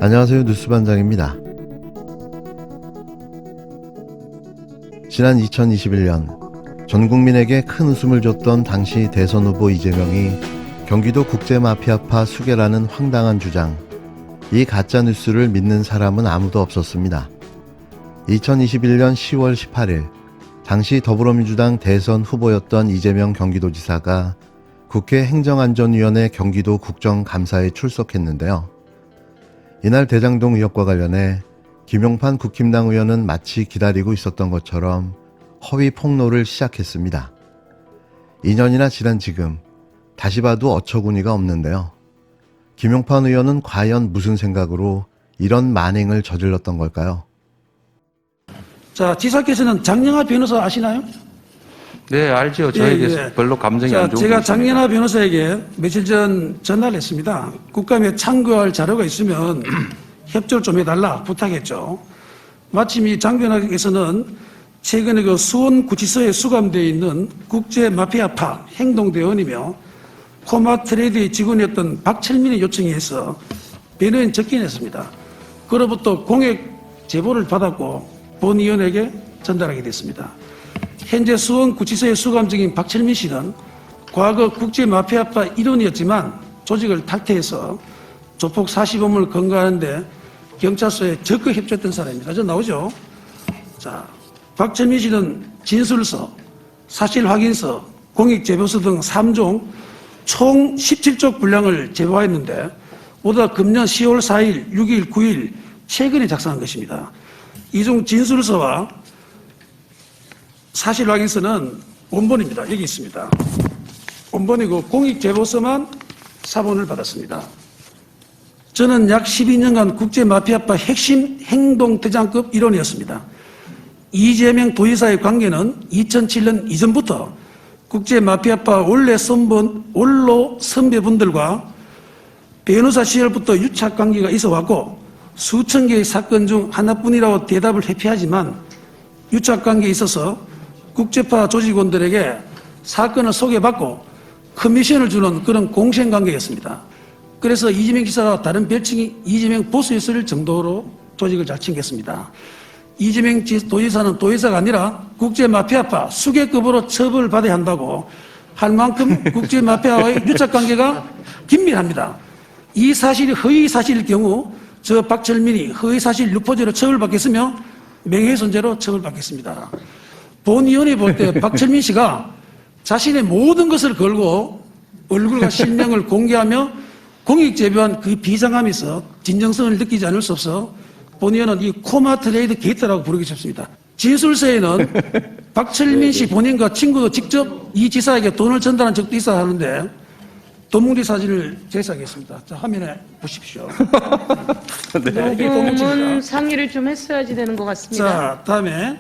안녕하세요. 뉴스반장입니다. 지난 2021년 전 국민에게 큰 웃음을 줬던 당시 대선 후보 이재명이 경기도 국제마피아파 수괴라는 황당한 주장, 이 가짜뉴스를 믿는 사람은 아무도 없었습니다. 2021년 10월 18일 당시 더불어민주당 대선 후보였던 이재명 경기도지사가 국회 행정안전위원회 경기도 국정감사에 출석했는데요. 이날 대장동 의혹과 관련해 김용판 국힘당 의원은 마치 기다리고 있었던 것처럼 허위 폭로를 시작했습니다. 2년이나 지난 지금 다시 봐도 어처구니가 없는데요. 김용판 의원은 과연 무슨 생각으로 이런 만행을 저질렀던 걸까요? 자, 지사께서는 장영하 변호사 아시나요? 네, 알죠. 저에게 별로 감정이 안 좋은 제가 분이십니다. 장영하 변호사에게 며칠 전 전화를 했습니다. 국감에 참고할 자료가 있으면 협조를 좀 해달라 부탁했죠. 마침 이 장 변호사께서는 최근에 그 수원구치소에 수감되어 있는 국제마피아파 행동대원이며 코마트레이드의 직원이었던 박철민의 요청에 의해서 변호인 접견했습니다. 그로부터 공익 제보를 받았고 본 의원에게 전달하게 됐습니다. 현재 수원구치소에 수감 중인 박철민 씨는 과거 국제마피아파 일원이었지만 조직을 탈퇴해서 조폭 45물 건거하는데 경찰서에 적극 협조했던 사람입니다. 저 나오죠? 자, 박철민 씨는 진술서, 사실확인서, 공익제보서 등 3종 총 17쪽 분량을 제보했는데 모두 금년 10월 4일, 6일, 9일 최근에 작성한 것입니다. 이 중 진술서와 사실확인서는 원본입니다. 여기 있습니다. 원본이고 공익제보서만 사본을 받았습니다. 저는 약 12년간 국제마피아파 핵심 행동대장급 일원이었습니다. 이재명 도지사의 관계는 2007년 이전부터 국제마피아파 원로 선배분들과 변호사 시절부터 유착관계가 있어왔고 수천 개의 사건 중 하나뿐이라고 대답을 회피하지만 유착관계에 있어서 국제파 조직원들에게 사건을 소개받고 커미션을 주는 그런 공생관계였습니다. 그래서 이재명 지사와 다른 별칭이 이재명 보스였을 정도로 조직을 잘 챙겼습니다. 이재명 도지사는 도지사가 아니라 국제마피아파 수괴급으로 처벌받아야 한다고 할 만큼 국제마피아와의 유착관계가 긴밀합니다. 이 사실이 허위사실일 경우 저 박철민이 허위사실 유포죄로 처벌받겠으며 명예훼손죄로 처벌받겠습니다. 본위원회 볼 때 박철민 씨가 자신의 모든 것을 걸고 얼굴과 실명을 공개하며 공익제보한 그 비장함에서 진정성을 느끼지 않을 수 없어 본위원은 이 코마트레이드 게이트라고 부르기 쉽습니다. 진술서에는 박철민 씨 본인과 친구도 직접 이 지사에게 돈을 전달한 적도 있어 하는데 도뭉리 사진을 제시하겠습니다. 자, 화면에 보십시오. 네. 녹음은 상의를 좀 했어야지 되는 것 같습니다. 자, 다음에.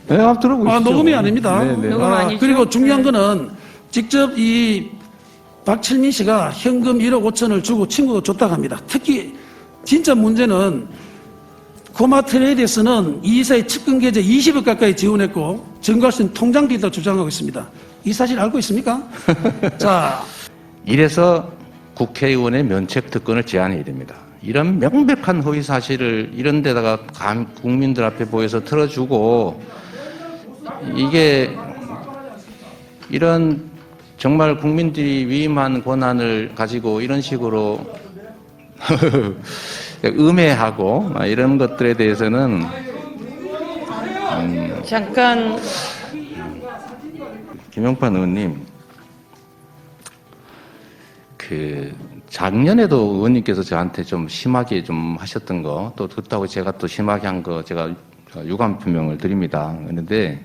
네, 한번 들어보시죠. 녹음이 아닙니다. 네, 네. 녹음 아니죠? 그리고 중요한 거는 직접 이 박철민 씨가 현금 1억 5천을 주고 친구도 줬다고 합니다. 특히 진짜 문제는 코마트레이드에서는 이 이사의 측근 계좌 20억 가까이 지원했고 증거할 수 있는 통장도 있다고 주장하고 있습니다. 이 사실 알고 있습니까? 자, 이래서 국회의원의 면책특권을 제한해야 됩니다. 이런 명백한 허위 사실을 이런 데다가 국민들 앞에 보여서 틀어주고 이게 이런 정말 국민들이 위임한 권한을 가지고 이런 식으로 음해하고 이런 것들에 대해서는 잠깐 김용판 의원님, 작년에도 의원님께서 저한테 좀 심하게 좀 하셨던 거, 또 그렇다고 제가 또 심하게 한 거 제가 유감 표명을 드립니다. 그런데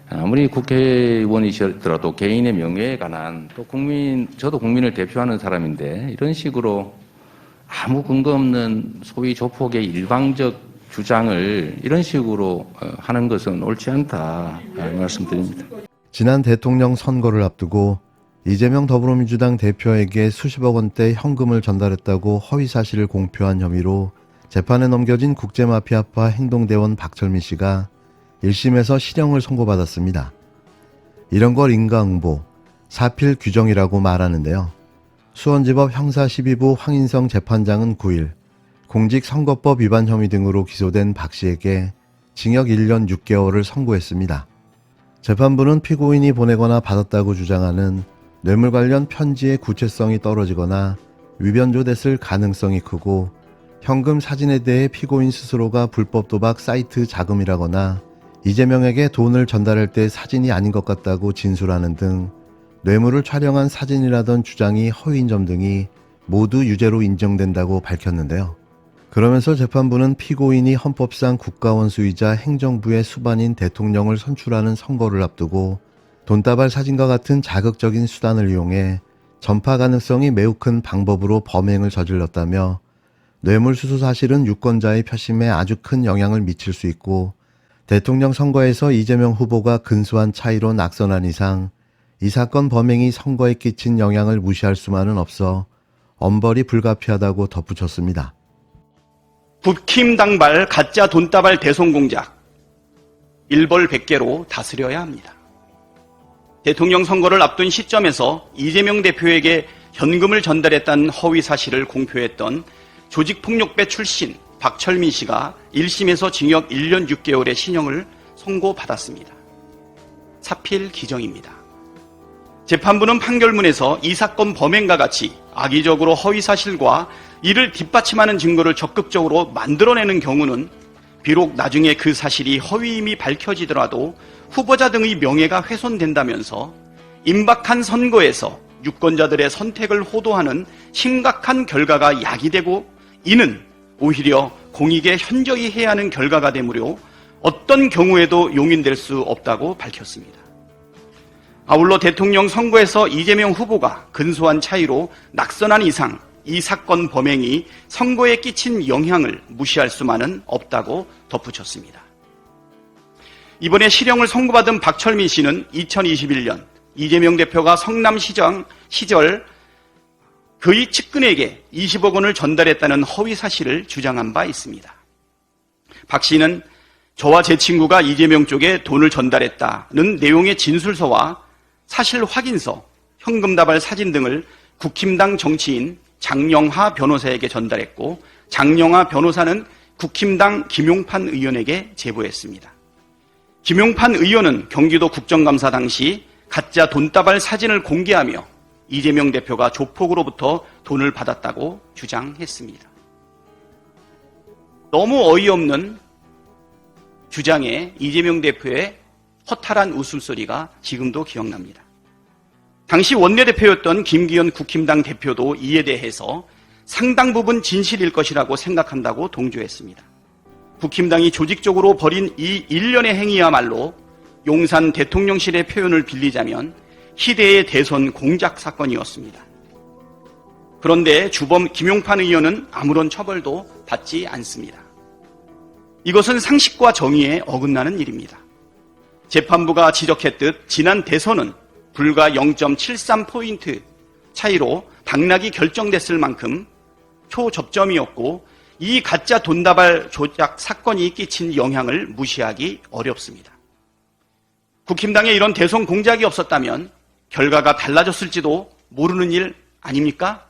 아무리 국회의원이시더라도 개인의 명예에 관한 또 저도 국민을 대표하는 사람인데 이런 식으로 아무 근거 없는 소위 조폭의 일방적 주장을 이런 식으로 하는 것은 옳지 않다 말씀드립니다. 지난 대통령 선거를 앞두고 이재명 더불어민주당 대표에게 수십억 원대 현금을 전달했다고 허위 사실을 공표한 혐의로 재판에 넘겨진 국제마피아파 행동대원 박철민 씨가 1심에서 실형을 선고받았습니다. 이런 걸 인과응보, 사필 규정이라고 말하는데요. 수원지법 형사 12부 황인성 재판장은 9일 공직선거법 위반 혐의 등으로 기소된 박 씨에게 징역 1년 6개월을 선고했습니다. 재판부는 피고인이 보내거나 받았다고 주장하는 뇌물 관련 편지의 구체성이 떨어지거나 위변조됐을 가능성이 크고 현금 사진에 대해 피고인 스스로가 불법 도박 사이트 자금이라거나 이재명에게 돈을 전달할 때 사진이 아닌 것 같다고 진술하는 등 뇌물을 촬영한 사진이라던 주장이 허위인 점 등이 모두 유죄로 인정된다고 밝혔는데요. 그러면서 재판부는 피고인이 헌법상 국가원수이자 행정부의 수반인 대통령을 선출하는 선거를 앞두고 돈다발 사진과 같은 자극적인 수단을 이용해 전파 가능성이 매우 큰 방법으로 범행을 저질렀다며 뇌물수수 사실은 유권자의 표심에 아주 큰 영향을 미칠 수 있고 대통령 선거에서 이재명 후보가 근소한 차이로 낙선한 이상 이 사건 범행이 선거에 끼친 영향을 무시할 수만은 없어 엄벌이 불가피하다고 덧붙였습니다. 국힘당발 가짜 돈다발 대송 공작 일벌백계로 다스려야 합니다. 대통령 선거를 앞둔 시점에서 이재명 대표에게 현금을 전달했다는 허위 사실을 공표했던 조직폭력배 출신 박철민 씨가 1심에서 징역 1년 6개월의 신형을 선고받았습니다. 사필 기정입니다. 재판부는 판결문에서 이 사건 범행과 같이 악의적으로 허위 사실과 이를 뒷받침하는 증거를 적극적으로 만들어내는 경우는 비록 나중에 그 사실이 허위임이 밝혀지더라도 후보자 등의 명예가 훼손된다면서 임박한 선거에서 유권자들의 선택을 호도하는 심각한 결과가 야기되고 이는 오히려 공익에 현저히 해하는 결과가 되므로 어떤 경우에도 용인될 수 없다고 밝혔습니다. 아울러 대통령 선거에서 이재명 후보가 근소한 차이로 낙선한 이상 이 사건 범행이 선거에 끼친 영향을 무시할 수만은 없다고 덧붙였습니다. 이번에 실형을 선고받은 박철민 씨는 2021년 이재명 대표가 성남시장 시절 그의 측근에게 20억 원을 전달했다는 허위 사실을 주장한 바 있습니다. 박 씨는 저와 제 친구가 이재명 쪽에 돈을 전달했다는 내용의 진술서와 사실 확인서, 현금 다발 사진 등을 국힘당 정치인 장영하 변호사에게 전달했고 장영하 변호사는 국힘당 김용판 의원에게 제보했습니다. 김용판 의원은 경기도 국정감사 당시 가짜 돈다발 사진을 공개하며 이재명 대표가 조폭으로부터 돈을 받았다고 주장했습니다. 너무 어이없는 주장에 이재명 대표의 허탈한 웃음소리가 지금도 기억납니다. 당시 원내대표였던 김기현 국힘당 대표도 이에 대해서 상당 부분 진실일 것이라고 생각한다고 동조했습니다. 국힘당이 조직적으로 벌인 이 일련의 행위야말로 용산 대통령실의 표현을 빌리자면 희대의 대선 공작 사건이었습니다. 그런데 주범 김용판 의원은 아무런 처벌도 받지 않습니다. 이것은 상식과 정의에 어긋나는 일입니다. 재판부가 지적했듯 지난 대선은 불과 0.73포인트 차이로 당락이 결정됐을 만큼 초접점이었고 이 가짜 돈다발 조작 사건이 끼친 영향을 무시하기 어렵습니다. 국힘당에 이런 대선 공작이 없었다면 결과가 달라졌을지도 모르는 일 아닙니까?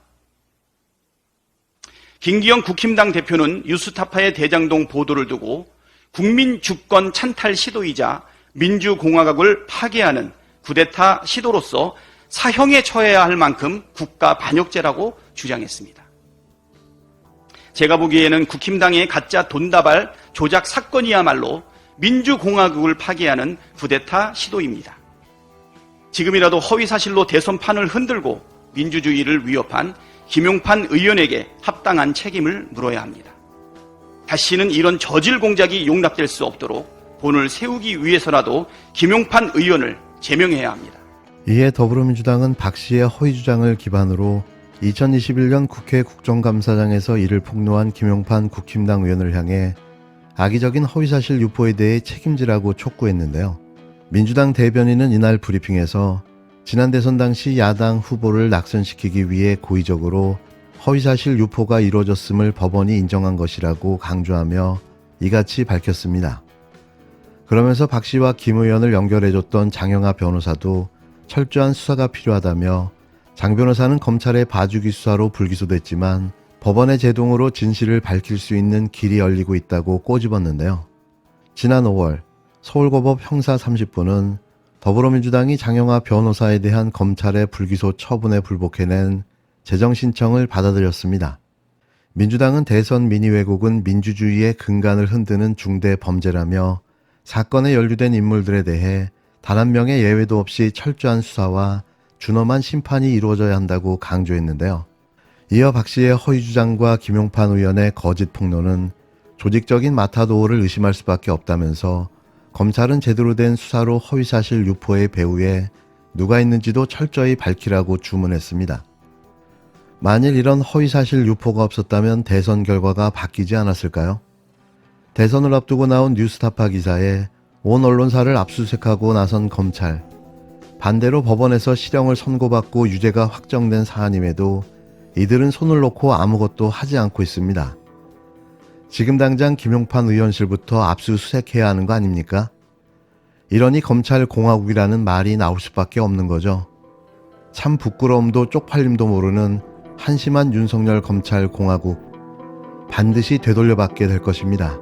김기현 국힘당 대표는 뉴스타파의 대장동 보도를 두고 국민 주권 찬탈 시도이자 민주공화국을 파괴하는 쿠데타 시도로서 사형에 처해야 할 만큼 국가 반역죄라고 주장했습니다. 제가 보기에는 국힘당의 가짜 돈다발 조작 사건이야말로 민주공화국을 파괴하는 쿠데타 시도입니다. 지금이라도 허위사실로 대선판을 흔들고 민주주의를 위협한 김용판 의원에게 합당한 책임을 물어야 합니다. 다시는 이런 저질 공작이 용납될 수 없도록 본을 세우기 위해서라도 김용판 의원을 제명해야 합니다. 이에 더불어민주당은 박 씨의 허위 주장을 기반으로 2021년 국회 국정감사장에서 이를 폭로한 김용판 국힘당 의원을 향해 악의적인 허위사실 유포에 대해 책임지라고 촉구했는데요. 민주당 대변인은 이날 브리핑에서 지난 대선 당시 야당 후보를 낙선시키기 위해 고의적으로 허위사실 유포가 이루어졌음을 법원이 인정한 것이라고 강조하며 이같이 밝혔습니다. 그러면서 박 씨와 김 의원을 연결해줬던 장영하 변호사도 철저한 수사가 필요하다며 장 변호사는 검찰의 봐주기 수사로 불기소됐지만 법원의 제동으로 진실을 밝힐 수 있는 길이 열리고 있다고 꼬집었는데요. 지난 5월 서울고법 형사 30부는 더불어민주당이 장영하 변호사에 대한 검찰의 불기소 처분에 불복해낸 재정신청을 받아들였습니다. 민주당은 대선 민의 왜곡은 민주주의의 근간을 흔드는 중대 범죄라며 사건에 연루된 인물들에 대해 단 한 명의 예외도 없이 철저한 수사와 준엄한 심판이 이루어져야 한다고 강조했는데요. 이어 박 씨의 허위 주장과 김용판 의원의 거짓 폭로는 조직적인 마타도어를 의심할 수밖에 없다면서 검찰은 제대로 된 수사로 허위사실 유포의 배후에 누가 있는지도 철저히 밝히라고 주문했습니다. 만일 이런 허위사실 유포가 없었다면 대선 결과가 바뀌지 않았을까요? 대선을 앞두고 나온 뉴스타파 기사에 온 언론사를 압수수색하고 나선 검찰. 반대로 법원에서 실형을 선고받고 유죄가 확정된 사안임에도 이들은 손을 놓고 아무것도 하지 않고 있습니다. 지금 당장 김용판 의원실부터 압수수색해야 하는 거 아닙니까? 이러니 검찰 공화국이라는 말이 나올 수밖에 없는 거죠. 참 부끄러움도 쪽팔림도 모르는 한심한 윤석열 검찰 공화국. 반드시 되돌려받게 될 것입니다.